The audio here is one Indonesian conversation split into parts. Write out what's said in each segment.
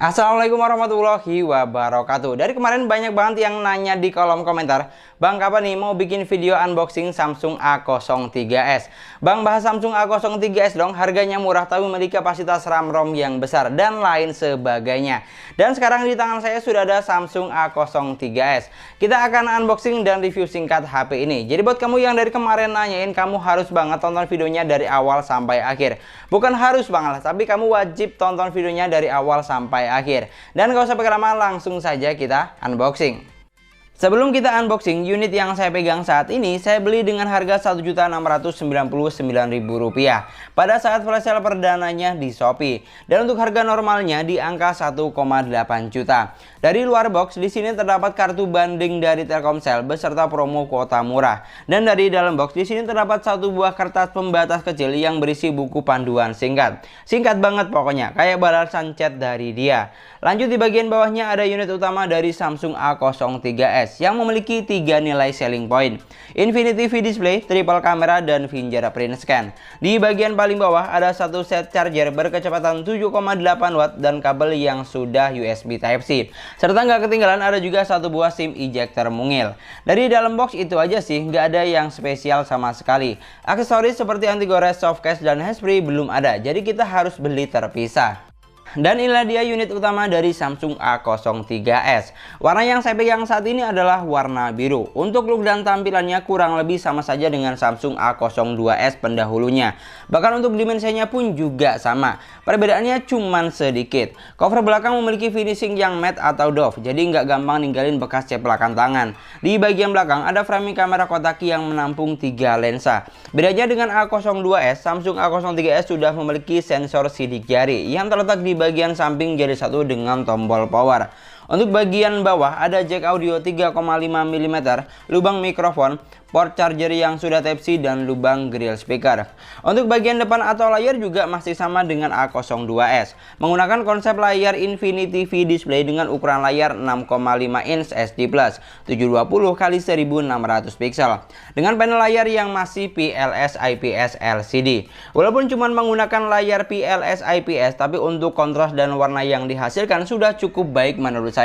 Assalamualaikum warahmatullahi wabarakatuh. Dari kemarin banyak banget yang nanya di kolom komentar, Bang kapan nih mau bikin video unboxing Samsung A03s? Bang bahas Samsung A03s dong, harganya murah tapi memiliki kapasitas RAM-ROM yang besar dan lain sebagainya. Dan sekarang di tangan saya sudah ada Samsung A03s. Kita akan unboxing dan review singkat HP ini. Jadi buat kamu yang dari kemarin nanyain, kamu harus banget tonton videonya dari awal sampai akhir. Bukan harus banget, tapi kamu wajib tonton videonya dari awal sampai akhir. Dan gak usah pakai lama, langsung saja kita unboxing. Sebelum kita unboxing, unit yang saya pegang saat ini saya beli dengan harga Rp1.699.000 pada saat flash sale perdananya di Shopee. Dan untuk harga normalnya di angka 1,8 juta. Dari luar box di sini terdapat kartu banding dari Telkomsel beserta promo kuota murah. Dan dari dalam box di sini terdapat satu buah kertas pembatas kecil yang berisi buku panduan singkat. Singkat banget pokoknya, kayak balasan chat dari dia. Lanjut di bagian bawahnya ada unit utama dari Samsung A03s yang memiliki 3 nilai selling point: Infinity V Display, triple kamera, dan fingerprint scan. Di bagian paling bawah ada satu set charger berkecepatan 7,8 watt dan kabel yang sudah USB Type-C. Serta nggak ketinggalan ada juga satu buah SIM ejector mungil. Dari dalam box itu aja sih, nggak ada yang spesial sama sekali. Aksesoris seperti anti gores, soft case, dan handsfree belum ada, jadi kita harus beli terpisah. Dan inilah dia unit utama dari Samsung A03s. Warna yang saya pegang saat ini adalah warna biru. Untuk look dan tampilannya kurang lebih sama saja dengan Samsung A02s pendahulunya. Bahkan untuk dimensinya pun juga sama. Perbedaannya cuman sedikit. Cover belakang memiliki finishing yang matte atau doff, jadi nggak gampang ninggalin bekas ceplakan tangan. Di bagian belakang ada framing kamera kotak yang menampung 3 lensa. Bedanya dengan A02s, Samsung A03s sudah memiliki sensor sidik jari yang terletak di bagian samping jadi satu dengan tombol power. Untuk bagian bawah ada jack audio 3,5 mm, lubang mikrofon, port charger yang sudah Type-C, dan lubang grill speaker. Untuk bagian depan atau layar juga masih sama dengan A02s, menggunakan konsep layar Infinity V Display dengan ukuran layar 6,5 inch SD+, 720x1600 pixel, dengan panel layar yang masih PLS IPS LCD. Walaupun cuma menggunakan layar PLS IPS, tapi untuk kontras dan warna yang dihasilkan sudah cukup baik menurut saya.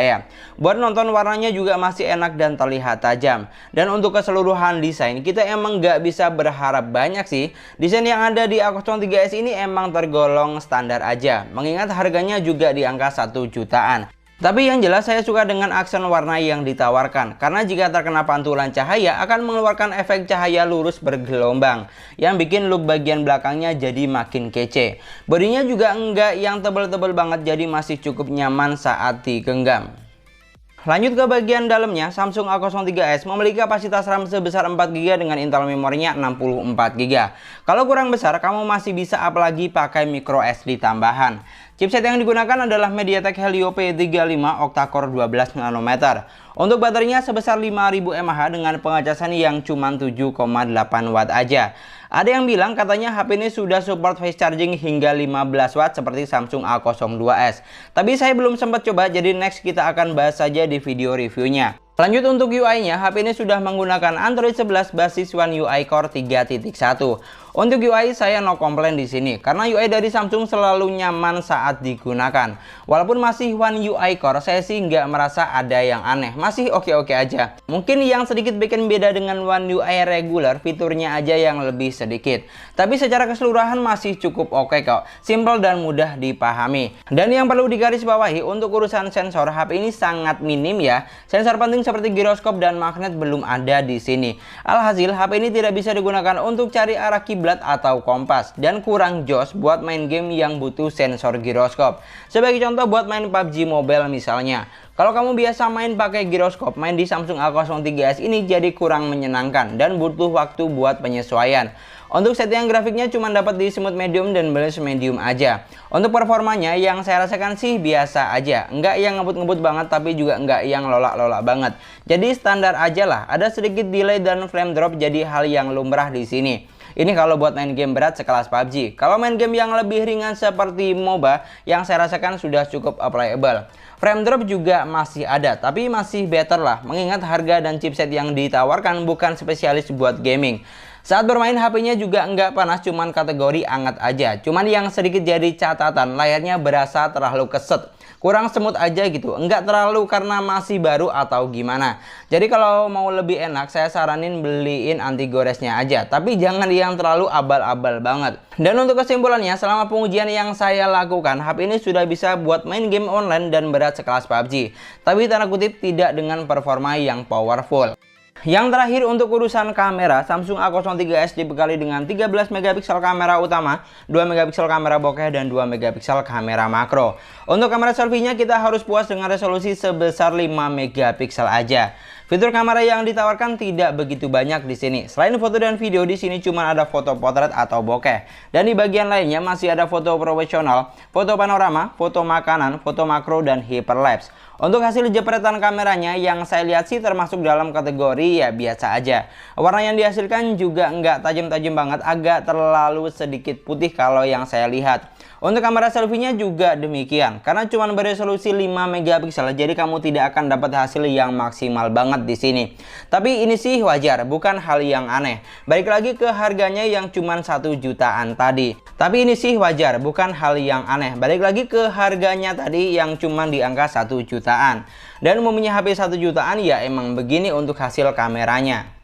Buat nonton warnanya juga masih enak dan terlihat tajam. Dan untuk keseluruhan desain, kita emang nggak bisa berharap banyak sih. Desain yang ada di A03s ini emang tergolong standar aja, mengingat harganya juga di angka 1 jutaan. Tapi yang jelas saya suka dengan aksen warna yang ditawarkan, karena jika terkena pantulan cahaya akan mengeluarkan efek cahaya lurus bergelombang yang bikin look bagian belakangnya jadi makin kece. Bodinya juga enggak yang tebel-tebel banget, jadi masih cukup nyaman saat digenggam. Lanjut ke bagian dalamnya, Samsung A03s memiliki kapasitas RAM sebesar 4GB dengan internal memorinya 64GB. Kalau kurang besar, kamu masih bisa apalagi pakai micro SD tambahan. Chipset yang digunakan adalah MediaTek Helio P35 octa-core 12 nanometer. Untuk baterainya sebesar 5000 mAh dengan pengecasan yang cuma 7,8 watt aja. Ada yang bilang katanya HP ini sudah support fast charging hingga 15 watt seperti Samsung A02s. Tapi saya belum sempat coba, jadi next kita akan bahas saja di video reviewnya. Lanjut untuk UI-nya, HP ini sudah menggunakan Android 11 basis One UI Core 3.1. Untuk UI saya no komplain di sini karena UI dari Samsung selalu nyaman saat digunakan. Walaupun masih One UI Core, saya sih nggak merasa ada yang aneh, masih oke-oke aja. Mungkin yang sedikit bikin beda dengan One UI regular, fiturnya aja yang lebih sedikit. Tapi secara keseluruhan masih cukup oke kok, simple dan mudah dipahami. Dan yang perlu digarisbawahi, untuk urusan sensor HP ini sangat minim ya. Sensor penting seperti giroskop dan magnet belum ada di sini. Alhasil HP ini tidak bisa digunakan untuk cari arah kiblat atau kompas, dan kurang jos buat main game yang butuh sensor giroskop. Sebagai contoh buat main PUBG Mobile misalnya. Kalau kamu biasa main pakai giroskop, main di Samsung A03s ini jadi kurang menyenangkan dan butuh waktu buat penyesuaian. Untuk settingan grafiknya cuma dapat di smooth medium dan balance medium aja. Untuk performanya yang saya rasakan sih biasa aja. Enggak yang ngebut-ngebut banget tapi juga enggak yang lolak-lolak banget. Jadi standar aja lah. Ada sedikit delay dan frame drop jadi hal yang lumrah di sini. Ini kalau buat main game berat sekelas PUBG. Kalau main game yang lebih ringan seperti MOBA, yang saya rasakan sudah cukup applicable. Frame drop juga masih ada, tapi masih better lah, mengingat harga dan chipset yang ditawarkan bukan spesialis buat gaming. Saat bermain HP-nya juga enggak panas, cuman kategori anget aja. Cuman yang sedikit jadi catatan, layarnya berasa terlalu keset. Kurang semut aja gitu, enggak terlalu karena masih baru atau gimana. Jadi kalau mau lebih enak, saya saranin beliin anti goresnya aja. Tapi jangan yang terlalu abal-abal banget. Dan untuk kesimpulannya, selama pengujian yang saya lakukan, HP ini sudah bisa buat main game online dan berat sekelas PUBG. Tapi tanda kutip tidak dengan performa yang powerful. Yang terakhir untuk urusan kamera, Samsung A03s dibekali dengan 13 megapiksel kamera utama, 2 megapiksel kamera bokeh, dan 2 megapiksel kamera makro. Untuk kamera selfie-nya kita harus puas dengan resolusi sebesar 5 megapiksel aja. Fitur kamera yang ditawarkan tidak begitu banyak di sini. Selain foto dan video, di sini cuma ada foto potret atau bokeh. Dan di bagian lainnya masih ada foto profesional, foto panorama, foto makanan, foto makro, dan hyperlapse. Untuk hasil jepretan kameranya yang saya lihat sih termasuk dalam kategori ya biasa aja. Warna yang dihasilkan juga nggak tajam-tajam banget, agak terlalu sedikit putih kalau yang saya lihat. Untuk kamera selfie-nya juga demikian, karena cuma beresolusi 5 megapiksel, jadi kamu tidak akan dapat hasil yang maksimal banget di sini. Tapi ini sih wajar, bukan hal yang aneh. Balik lagi ke harganya yang cuma 1 jutaan tadi. Tapi ini sih wajar, bukan hal yang aneh. Balik lagi ke harganya tadi yang cuma di angka 1 jutaan. Dan umumnya HP 1 jutaan ya emang begini untuk hasil kameranya.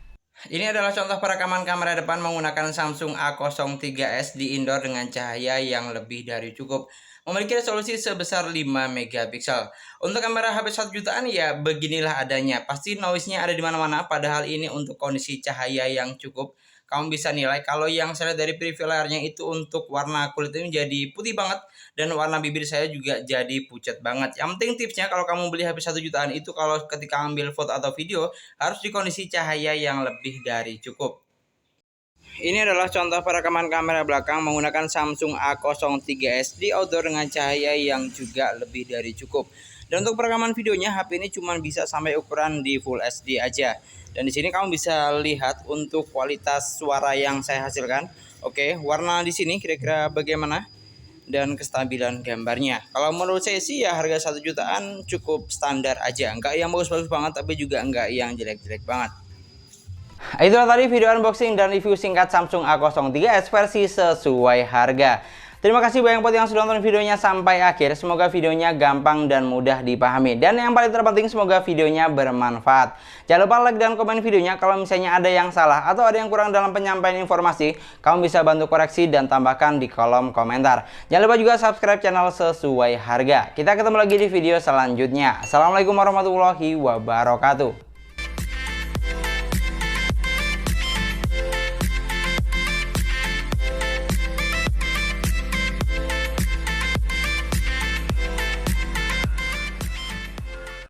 Ini adalah contoh perekaman kamera depan menggunakan Samsung A03s di indoor dengan cahaya yang lebih dari cukup. Memiliki resolusi sebesar 5 megapiksel. Untuk kamera HP 1 jutaan ya beginilah adanya. Pasti noise-nya ada di mana-mana, padahal ini untuk kondisi cahaya yang cukup. Kamu bisa nilai kalau yang saya lihat dari preview layarnya itu untuk warna kulit ini jadi putih banget. Dan warna bibir saya juga jadi pucat banget. Yang penting tipsnya kalau kamu beli HP 1 jutaan itu kalau ketika ambil foto atau video harus di kondisi cahaya yang lebih dari cukup. Ini adalah contoh perekaman kamera belakang menggunakan Samsung A03s di outdoor dengan cahaya yang juga lebih dari cukup. Dan untuk perekaman videonya HP ini cuma bisa sampai ukuran di Full HD aja. Dan di sini kamu bisa lihat untuk kualitas suara yang saya hasilkan. Oke, warna di sini kira-kira bagaimana? Dan kestabilan gambarnya. Kalau menurut saya sih ya harga 1 jutaan cukup standar aja. Enggak yang bagus-bagus banget tapi juga enggak yang jelek-jelek banget. Itulah tadi video unboxing dan review singkat Samsung A03s versi sesuai harga. Terima kasih banyak buat yang sudah nonton videonya sampai akhir. Semoga videonya gampang dan mudah dipahami. Dan yang paling terpenting semoga videonya bermanfaat. Jangan lupa like dan komen videonya. Kalau misalnya ada yang salah atau ada yang kurang dalam penyampaian informasi, kamu bisa bantu koreksi dan tambahkan di kolom komentar. Jangan lupa juga subscribe channel sesuai harga. Kita ketemu lagi di video selanjutnya. Assalamualaikum warahmatullahi wabarakatuh.